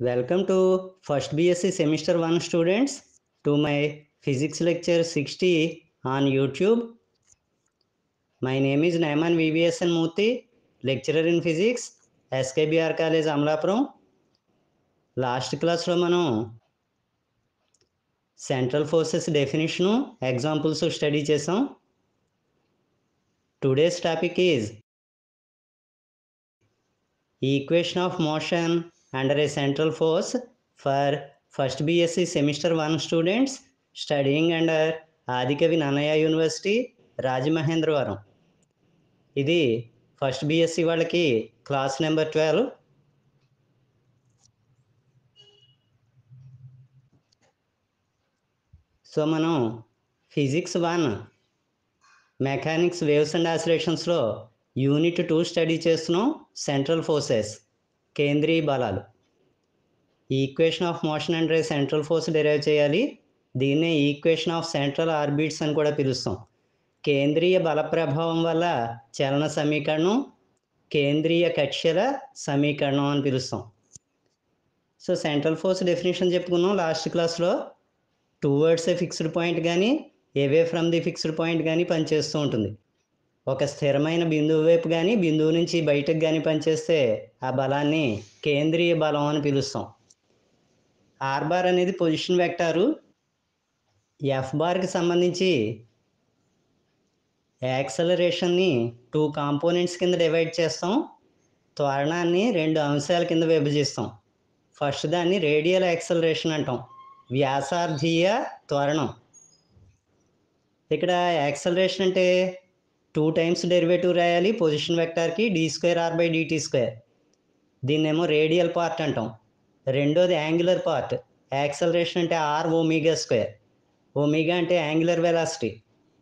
Welcome to first BSc semester 1 students to my physics lecture 60 on YouTube. My name is Naiman VVSN Murthy, lecturer in physics, SKBR College Amlapuram. Last క్లాస్లో మనం central forces definition examples study చేసాం. Today's topic is equation of motion under a central force for first BSc semester 1 students studying under Adikavi Nannaya university Rajamahendravaram. ఇది first BSc వాళ్ళకి class number 12. So మనం physics 1 mechanics waves and ఆసిలేషన్స్లో unit 2 study చేస్తున్నాం. Central forces, కేంద్రీయ బలాలు. Equation of motion under central force derive చేయాలి. దీన్నే equation of central orbits అని కూడా పిలుస్తాం. కేంద్రీయ బల ప్రభావం వల్ల చలన సమీకరణం, కేంద్రీయ కక్ష్యల సమీకరణం అని పిలుస్తాం. సో సెంట్రల్ ఫోర్స్ డెఫినేషన్ చెప్పుకున్నాం లాస్ట్ క్లాస్లో. టువర్డ్స్ ఏ ఫిక్స్డ్ పాయింట్ కానీ away from the fixed point కానీ పనిచేస్తూ ఉంటుంది. ఒక స్థిరమైన బిందువు వైపు కానీ బిందువు నుంచి బయటకు కానీ పనిచేస్తే ఆ బలాన్ని కేంద్రీయ బలం అని పిలుస్తాం. ఆర్ బార్ అనేది పొజిషన్ వెక్టారు. ఎఫ్ బార్కి సంబంధించి యాక్సలరేషన్ని 2 కాంపోనెంట్స్ కింద డివైడ్ చేస్తాం. త్వరణాన్ని 2 అంశాల కింద విభజిస్తాం. ఫస్ట్ దాన్ని రేడియల్ యాక్సలరేషన్ అంటాం, వ్యాసార్థీయ త్వరణం. ఇక్కడ యాక్సలరేషన్ అంటే 2 టైమ్స్ డెరివేటివ్ రాయాలి పొజిషన్ వెక్టార్కి, d2r/dt². దీన్నేమో రేడియల్ పార్ట్ అంటాం. రెండోది యాంగులర్ పార్ట్. యాక్సలరేషన్ అంటే r⍵². ఒమేగా అంటే యాంగులర్ వెలాసిటీ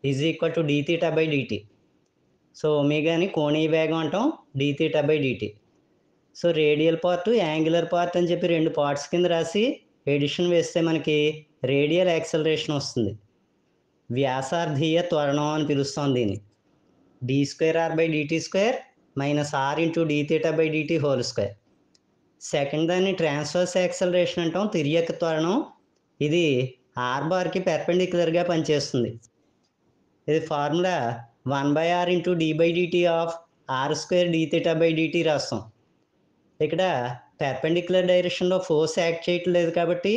= dθ/dt. సో ఒమేగాని కోణీయ వేగం అంటాం, dθ/dt. So radial part, angular part అని చెప్పి 2 పార్ట్స్ కింద రాసి ఎడిషన్ వేస్తే మనకి రేడియల్ యాక్సలరేషన్ వస్తుంది. వ్యాసార్థీయ త్వరణం అని పిలుస్తాం దీన్ని. d2r/dt² - r × dθ/dt². సెకండ్ దాన్ని ట్రాన్స్వర్స్ యాక్సలరేషన్ అంటాం, తిర్యక త్వరణం. ఇది ఆర్ బార్కి పెర్పెండిక్యులర్గా పనిచేస్తుంది. ఇది formula 1/r × d/dt of r² dθ/dt రాస్తాం. ఇక్కడ పెర్పెండిక్యులర్ డైరెక్షన్లో ఫోర్స్ యాక్ట్ చేయట్లేదు కాబట్టి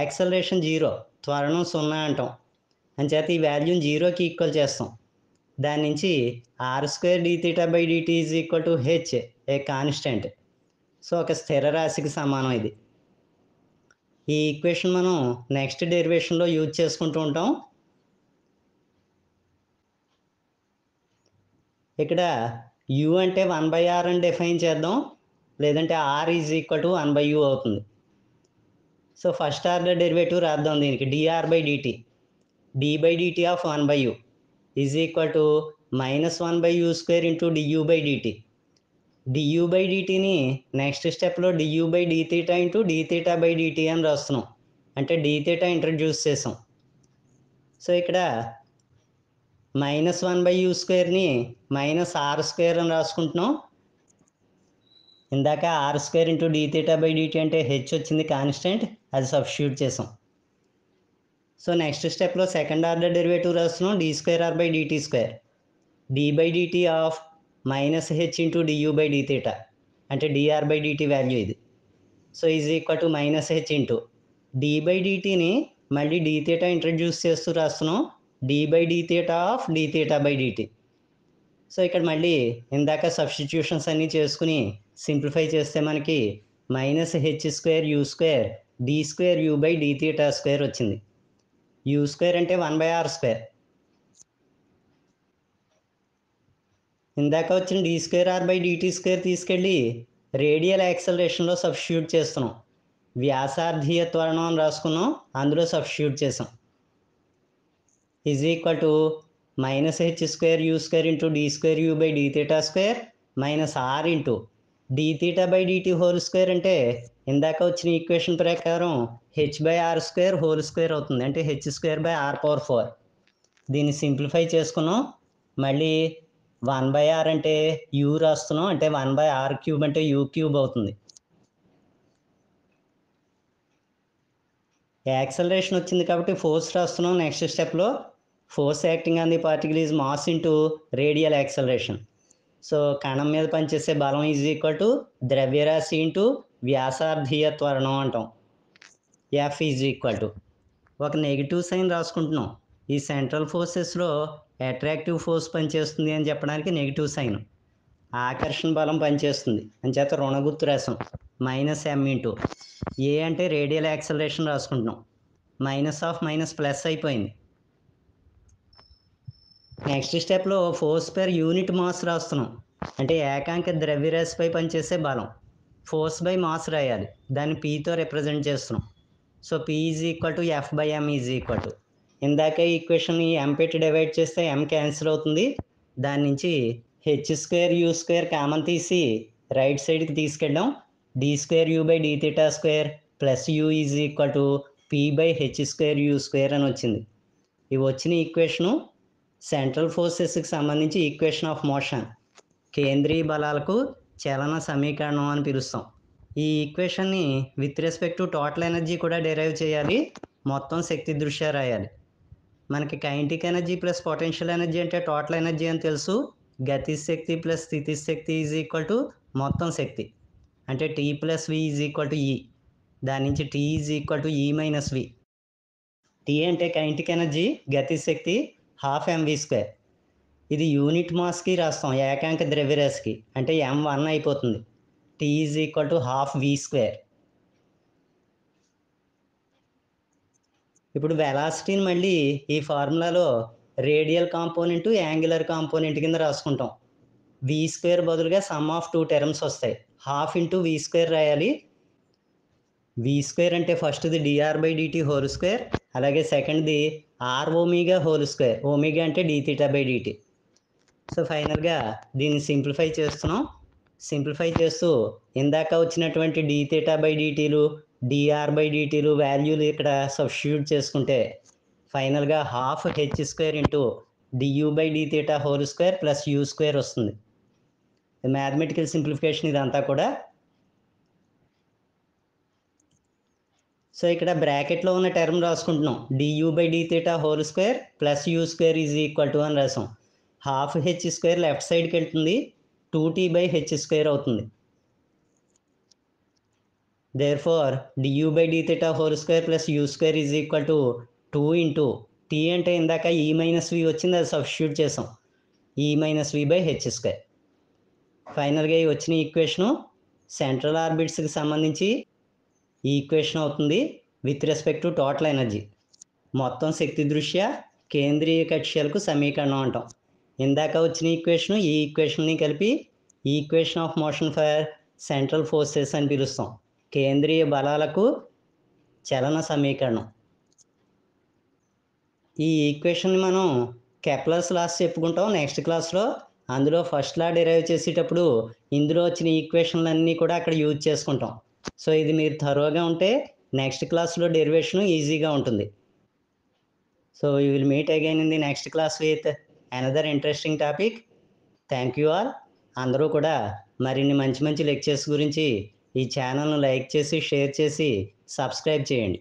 యాక్సలరేషన్ 0, త్వరణం 0 అంటాం. అంచేత ఈ వాల్యూని 0కి ఈక్వల్ చేస్తాం. దాని నుంచి r² dθ/dt = h, a constant. So ఒక స్థిర రాశికి సమానం ఇది. ఈ ఈక్వేషన్ మనం నెక్స్ట్ డెరివేషన్లో యూజ్ చేసుకుంటూ ఉంటాం. ఇక్కడ u అంటే 1/r అని డిఫైన్ చేద్దాం, లేదంటే r = 1/u అవుతుంది. సో ఫస్ట్ ఆర్డర్ డెరివేటివ్ రాద్దాం దీనికి. dr/dt, d/dt of 1/u = -1/u² × du/dt. du/dtని next స్టెప్లో du/dθ × dθ/dt అని రాస్తున్నాం. అంటే dθ ఇంట్రడ్యూస్ చేసాం. సో ఇక్కడ -1/u²ని -r² అని రాసుకుంటున్నాం. ఇందాక r² × dθ/dt అంటే h వచ్చింది కాన్స్టెంట్, అది సబ్స్టిట్యూట్ చేసాం. సో నెక్స్ట్ స్టెప్లో సెకండ్ ఆర్డర్ డెరివేటివ్ రాస్తున్నాం. d2r/dt², d/dt of -h × du/dθ అంటే dr/dt వాల్యూ ఇది. సో -h × d/dtని మళ్ళీ dθ ఇంట్రడ్యూస్ చేస్తూ రాస్తున్నాం, d/dθ ఆఫ్ dθ/dt. సో ఇక్కడ మళ్ళీ ఇందాక సబ్స్టిట్యూషన్స్ అన్నీ చేసుకుని సింప్లిఫై చేస్తే మనకి -h²u² d²u/dθ² వచ్చింది. u² అంటే 1/r². ఇందాక వచ్చిన d2r/dt² తీసుకెళ్ళి రేడియల్ యాక్సలరేషన్లో సబ్స్టిట్యూట్ చేస్తున్నాం. వ్యాసార్థీయ త్వరణం అని రాసుకున్నాం, అందులో సబ్స్టిట్యూట్ చేసాం. = -h²u² × d²u/dθ² -r × dθ/dt² అంటే ఇందాక వచ్చిన ఈక్వేషన్ ప్రకారం h/r² అవుతుంది, అంటే h²r⁴. దీన్ని సింప్లిఫై చేసుకున్నాం. మళ్ళీ 1/r అంటే u రాస్తున్నాం, అంటే 1/r³ అంటే u³ అవుతుంది. యాక్సలరేషన్ వచ్చింది కాబట్టి ఫోర్స్ రాస్తున్నాం. నెక్స్ట్ స్టెప్లో force acting on the particle is mass into radial acceleration. So కణం మీద పనిచేసే బలం ఈజ్ ఈక్వల్ టు ద్రవ్యరాశి ఇంటూ వ్యాసార్థీయ త్వరణం అంటాం. ఎఫ్ ఈజ్ ఈక్వల్ టు ఒక నెగిటివ్ సైన్ రాసుకుంటున్నాం. ఈ సెంట్రల్ ఫోర్సెస్లో అట్రాక్టివ్ ఫోర్స్ పనిచేస్తుంది అని చెప్పడానికి నెగిటివ్ సైన్. ఆకర్షణ బలం పనిచేస్తుంది అంచేత రుణ గుర్తు రాసాం. -m ఇంటూ ఏ అంటే రేడియల్ యాక్సలరేషన్ రాసుకుంటున్నాం. మైనస్ ఆఫ్ మైనస్ ప్లస్ అయిపోయింది. నెక్స్ట్ స్టెప్లో ఫోర్స్ పర్ యూనిట్ మాస్ రాస్తున్నాం. అంటే ఏకాంక ద్రవ్యరాశిపై పనిచేసే బలం. ఫోర్స్ బై మాస్ రాయాలి. దాన్ని పీతో రిప్రజెంట్ చేస్తున్నాం. So P is equal to F by M is equal to ఇందాక ఈక్వేషన్ని ఎం పెట్టి డివైడ్ చేస్తే ఎం క్యాన్సిల్ అవుతుంది. దాని నుంచి h2u² కామన్ తీసి రైట్ సైడ్కి తీసుకెళ్ళాం. d²u/d² plus u is equal to p/h²u² అని వచ్చింది. ఇవి వచ్చిన ఈక్వేషను సెంట్రల్ ఫోర్సెస్కి సంబంధించి ఈక్వేషన్ ఆఫ్ మోషన్, కేంద్రీయ బలాలకు చలన సమీకరణం అని పిలుస్తాం. ఈ ఈక్వేషన్ని with respect to total energy కూడా డెరైవ్ చేయాలి. మొత్తం శక్తి దృష్ట్యా రాయాలి. మనకి kinetic energy plus potential energy అంటే టోటల్ ఎనర్జీ అని తెలుసు. గతి శక్తి ప్లస్ స్థితి శక్తి ఈజ్ ఈక్వల్ టు మొత్తం శక్తి అంటే T plus V is equal to E. దాని నుంచి T is equal to E minus V. T అంటే కైనెటిక్ ఎనర్జీ, గతి శక్తి ½ mv². ఇది యూనిట్ మాస్కి రాస్తాం. ఏకాంక ద్రవ్యరాశికి అంటే m1 అయిపోతుంది. T is equal to ½ v². ఇప్పుడు వెలాసిటీని మళ్ళీ ఈ ఫార్ములాలో రేడియల్ కాంపోనెంట్, యాంగులర్ కాంపోనెంట్ కింద రాసుకుంటాం. v² బదులుగా సమ్ ఆఫ్ 2 టర్మ్స్ వస్తాయి. ½ ఇంటూ v² రాయాలి. v² అంటే ఫస్ట్ది dr/dt², అలాగే సెకండ్ది r⍵² ఒమేగా అంటే dθ/dt. సో ఫైనల్గా దీన్ని సింప్లిఫై చేస్తున్నాం. సింప్లిఫై చేస్తూ ఇందాక వచ్చినటువంటి dθ/dtలు, dr/dtలు వాల్యూలు ఇక్కడ సబ్స్టిట్యూట్ చేసుకుంటే ఫైనల్గా ½ h² into du/dθ² plus u² వస్తుంది. మ్యాథమెటికల్ సింప్లిఫికేషన్ ఇదంతా కూడా. సో ఇక్కడ బ్రాకెట్లో ఉన్న టర్మ్ రాసుకుంటున్నాం. du/dθ² plus u² is equal to అని రాసాం. ½ h² లెఫ్ట్ సైడ్కి వెళ్తుంది. 2t/h² అవుతుంది. Therefore du/dθ² plus u² is equal to 2 into T అంటే ఇందాక ఈ మైనస్ వి వచ్చింది, అది సబ్స్టిట్యూట్ చేసాం. ఈ మైనస్ v/h². ఫైనల్గా ఈ వచ్చిన ఈక్వేషను సెంట్రల్ ఆర్బిట్స్కి సంబంధించి ఈ ఈక్వేషన్ అవుతుంది with respect to total energy. మొత్తం శక్తి దృష్ట్యా కేంద్రీయ కక్ష్యలకు సమీకరణం అంటాం. ఇందాక వచ్చిన ఈక్వేషను ఈ ఈక్వేషన్ని కలిపి equation of motion for central forces అని పిలుస్తాం. కేంద్రీయ బలాలకు చలన సమీకరణం. ఈ ఈక్వేషన్ని మనం కెప్లర్స్ లాస్ చెప్పుకుంటాం నెక్స్ట్ క్లాస్లో. అందులో ఫస్ట్ లా డిరైవ్ చేసేటప్పుడు ఇందులో వచ్చిన ఈక్వేషన్లన్నీ కూడా అక్కడ యూజ్ చేసుకుంటాం. సో ఇది మీరు థరోగా ఉంటే నెక్స్ట్ క్లాస్లో డెరివేషన్ ఈజీగా ఉంటుంది. So you will meet again in the next class with another interesting topic. Thank you all. అందరూ కూడా మరిన్ని మంచి మంచి లెక్చర్స్ గురించి ఈ ఛానల్ను లైక్ చేసి, షేర్ చేసి, సబ్స్క్రైబ్ చేయండి.